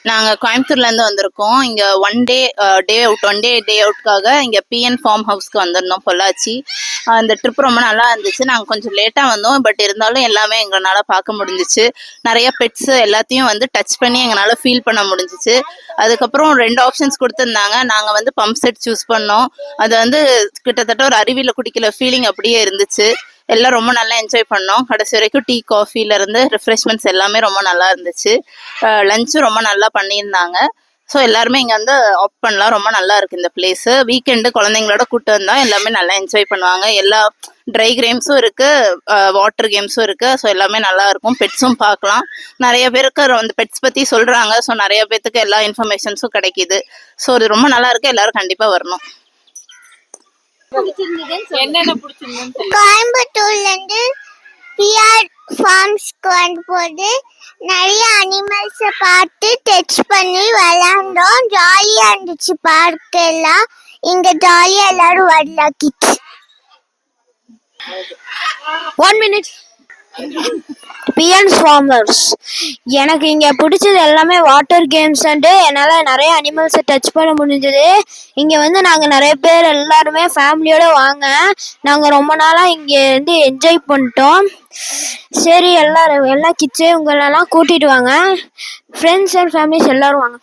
நாங்கள் கோயம்புத்தூர்லேருந்து வந்திருக்கோம். இங்கே டே அவுட்காக இங்கே பிஎன் ஃபார்ம் ஹவுஸ்க்கு வந்திருந்தோம் பொள்ளாச்சி. அந்த ட்ரிப் ரொம்ப நல்லா இருந்துச்சு. நாங்கள் கொஞ்சம் லேட்டாக வந்தோம், பட் இருந்தாலும் எல்லாமே எங்களால் பார்க்க முடிஞ்சிச்சு. நிறைய பெட்ஸு எல்லாத்தையும் வந்து டச் பண்ணி எங்களால் ஃபீல் பண்ண முடிஞ்சிச்சு. அதுக்கப்புறம் 2 ஆப்ஷன்ஸ் கொடுத்துருந்தாங்க. நாங்கள் வந்து பம்ப் செட் சூஸ் பண்ணோம். அது வந்து கிட்டத்தட்ட ஒரு அருவியில் குடிக்கிற ஃபீலிங் அப்படியே இருந்துச்சு. எல்லாம் ரொம்ப நல்லா என்ஜாய் பண்ணோம். கடைசி வரைக்கும் டீ காஃபிலேருந்து ரெஃப்ரெஷ்மெண்ட்ஸ் எல்லாமே ரொம்ப நல்லா இருந்துச்சு. லஞ்சும் ரொம்ப நல்லா பண்ணியிருந்தாங்க. ஸோ எல்லாருமே இங்கே வந்து ஆப்ட் பண்ணலாம். ரொம்ப நல்லா இருக்குது இந்த பிளேஸு. வீக்கெண்டு குழந்தைங்களோட கூட்டு வந்தால் எல்லாமே நல்லா என்ஜாய் பண்ணுவாங்க. எல்லா ட்ரை கேம்ஸும் இருக்குது, வாட்டர் கேம்ஸும் இருக்குது. ஸோ எல்லாமே நல்லா இருக்கும். பெட்ஸும் பார்க்கலாம். நிறைய பேருக்கு அந்த பெட்ஸ் பற்றி சொல்கிறாங்க. ஸோ நிறைய பேர்த்துக்கு எல்லா இன்ஃபர்மேஷன்ஸும் கிடைக்கிது. ஸோ இது ரொம்ப நல்லா இருக்குது. எல்லாரும் கண்டிப்பாக வரணும். கோயம்புத்தூர்ல இருந்து பிஆர் ஃபார்ம்ஸ்க்கு வரும்போது நிறைய அனிமல்ஸ பார்த்து டச் பண்ணி விளையாண்டோம். ஜாலியா இருந்துச்சு. பார்க் எல்லாம் இங்க ஜாலியா எல்லாரும் வரலாம். Kids 1 minute. பிஎன் ஃபார்மர்ஸ் எனக்கு இங்க பிடிச்சது எல்லாமே வாட்டர் கேம்ஸ் அண்டு என்னால நிறைய அனிமல்ஸை டச் பண்ண முடிஞ்சது. இங்க வந்து நாங்க நிறைய பேர் எல்லாருமே ஃபேமிலியோட வாங்க. நாங்க ரொம்ப நாளா இங்க இருந்து என்ஜாய் பண்ணிட்டோம். சரி, எல்லா கிட்ஸையும் உங்களெல்லாம் கூட்டிட்டு வாங்க. ஃப்ரெண்ட்ஸ் அண்ட் ஃபேமிலிஸ் எல்லாரும் வாங்க.